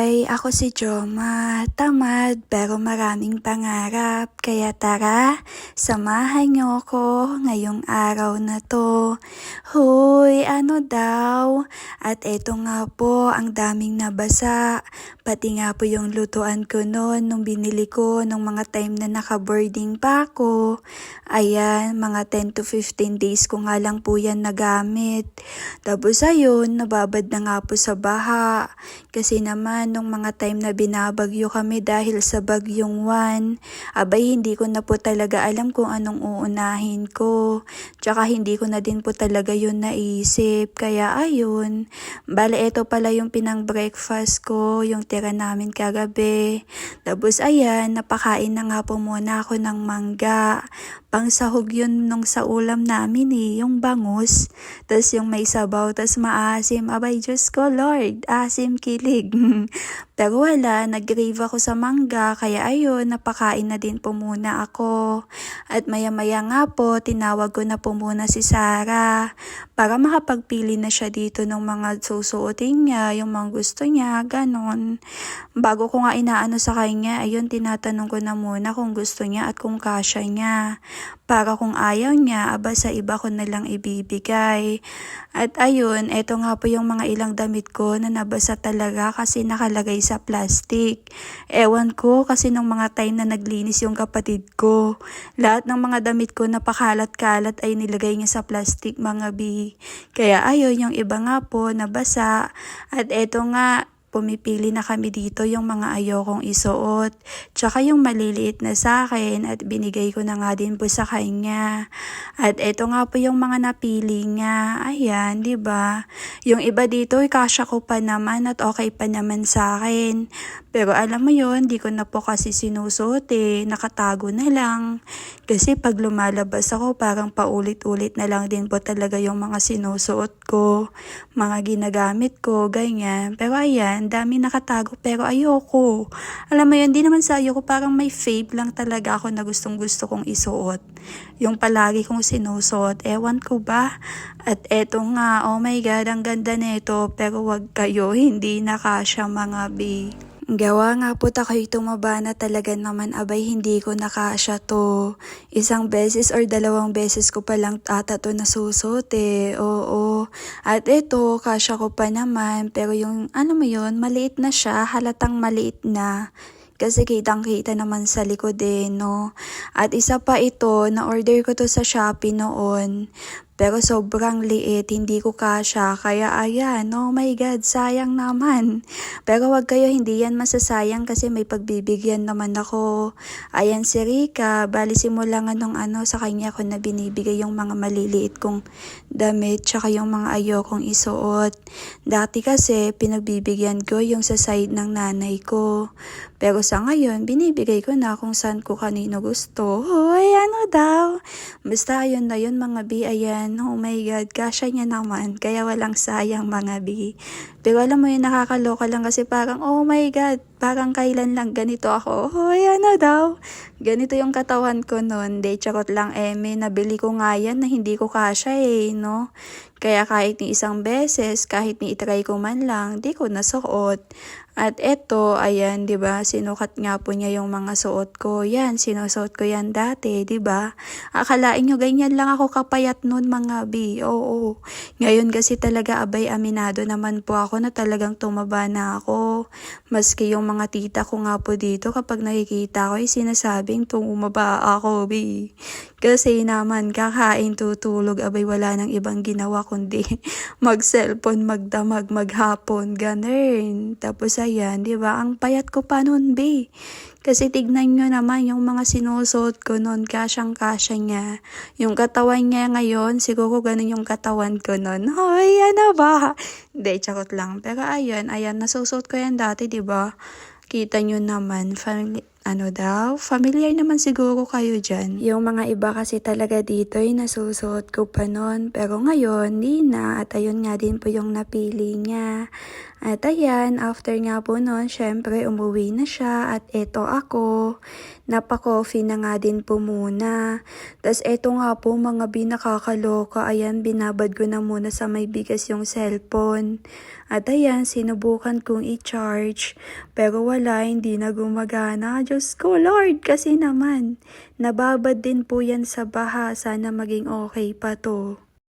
Hi, ako si Joma. Tamad pero maraming pangarap. Kaya tara, samahan niyo ako ngayong araw na to. Hoy, ano daw? At eto nga po, ang daming nabasa. Pati nga po yung lutuan ko noon nung binili ko nung mga time na naka-boarding pa ako. Ayan, mga 10 to 15 days ko nga lang po yan nagamit. Tapos ayun, nababad na nga po sa baha. Kasi naman nung mga time na binabagyo kami dahil sa bagyong Juan, abay hindi ko na po talaga alam kung anong uunahin ko. Tsaka hindi ko na din po talaga yun naisip. Kaya ayun, bale ito pala yung pinang breakfast ko, yung tira namin kagabi. Tapos ayan, napakain na nga po muna ako ng mangga. Pangsahog yun nung sa ulam namin yung bangus. Tapos yung may sabaw, tapos maasim. Abay, Diyos ko, Lord, asim kilig. Pero wala, nag-crave ako sa mangga, kaya ayun, napakain na din po muna ako. At maya-maya nga po, tinawag ko na po muna si Sarah para makapagpili na siya dito ng mga susuotin niya, yung mga gusto niya, ganon. Bago ko nga inaano sa kanya, ayun, tinatanong ko na muna kung gusto niya at kung kasya niya. Para kung ayaw niya, aba sa iba ko na lang ibibigay. At ayun, eto nga po yung mga ilang damit ko na nabasa talaga kasi nakalagay sa plastic. Ewan ko kasi nung mga time na naglinis yung kapatid ko. Lahat ng mga damit ko napakalat-kalat ay nilagay niya sa plastic mga bi. Kaya ayun, yung iba nga po nabasa. At eto nga, pumipili na kami dito yung mga ayokong isuot. Tsaka yung maliliit na sa akin at binigay ko na nga din po sa kanya. At eto nga po yung mga napili niya. Ayan, 'di ba? Yung iba dito, kasya ko pa naman at okay pa naman sa akin. Pero alam mo yon, di ko na po kasi sinusuot nakatago na lang. Kasi pag lumalabas ako, parang paulit-ulit na lang din po talaga yung mga sinusuot ko, mga ginagamit ko, ganyan. Pero ayan, dami nakatago pero ayoko. Alam mo yun, di naman sa ayoko, parang may fave lang talaga ako na gustong gusto kong isuot. Yung palagi kong sinusuot, ewan ko ba? At eto nga, oh my God, ang ganda nito, pero wag kayo, hindi na kasya mga bi. Gawa nga po tako'y tumaba na talaga naman, abay hindi ko nakasya to. Isang beses or dalawang beses ko pa lang ata to nasusot oo. At ito, kasya ko pa naman, pero yung ano mo yun, maliit na siya, halatang maliit na. Kasi kitang-kita naman sa likod no. At isa pa ito, na-order ko to sa Shopee noon. Pero sobrang liit, hindi ko kasya. Kaya ayan, oh my God, sayang naman. Pero wag kayo, hindi yan masasayang kasi may pagbibigyan naman ako. Ayan si Rika, bali simula nga nung sa kanya ko na binibigay yung mga maliliit kong damit tsaka yung mga ayokong isuot. Dati kasi pinagbibigyan ko yung sa side ng nanay ko. Pero sa ngayon, binibigay ko na kung saan ko kanino gusto. Hoy, ano daw? Basta ayun na yun mga bi, ayan. Oh my God, kasya niya naman. Kaya walang sayang mga bi. Pero alam mo yun, nakakaloka lang kasi parang, oh my God, parang kailan lang ganito ako. Hoy, ano daw? Ganito yung katawan ko noon. De, charot lang eme. Nabili ko nga yan na hindi ko kasya no? Kaya kahit ni isang beses, kahit ni itry ko man lang, di ko nasuot. At eto, ayan, 'di ba? Sinukat nga po niya yung mga suot ko. Yan, sinusuot ko yan dati, 'di ba? Akalain nyo ganyan lang ako kapayat noon mga bi. Oo. Ngayon kasi talaga abay aminado naman po ako na talagang tumaba na ako. Maski yung mga tita ko nga po dito kapag nakikita ko ay sinasabing tumaba ako bi. Kasi naman kakain tutulog abay wala nang ibang ginawa kundi mag-cellphone, magdamag, maghapon, ganun. Tapos ayan, di ba? Ang payat ko pa nun, be. Kasi tignan nyo naman yung mga sinusuot ko nun, kasyang-kasya niya. Yung katawan niya ngayon, siguro ganun yung katawan ko nun. Hoy, ano ba? Hindi, charot lang. Pero ayan, nasusuot ko yan dati, di ba? Kita nyo naman, familiar naman siguro kayo dyan. Yung mga iba kasi talaga dito ay nasusuot ko pa nun. Pero ngayon, di na. At ayun nga din po yung napili niya. At ayan, after nga po nun, syempre umuwi na siya at eto ako. Napa-coffee na nga din po muna. Tas eto nga po mga binakakaloka, ayan binabad ko na muna sa may bigas yung cellphone. At ayan, sinubukan kong i-charge. Pero wala, hindi na gumagana. Diyos ko Lord, kasi naman, nababad din po yan sa baha. Sana maging okay pa to.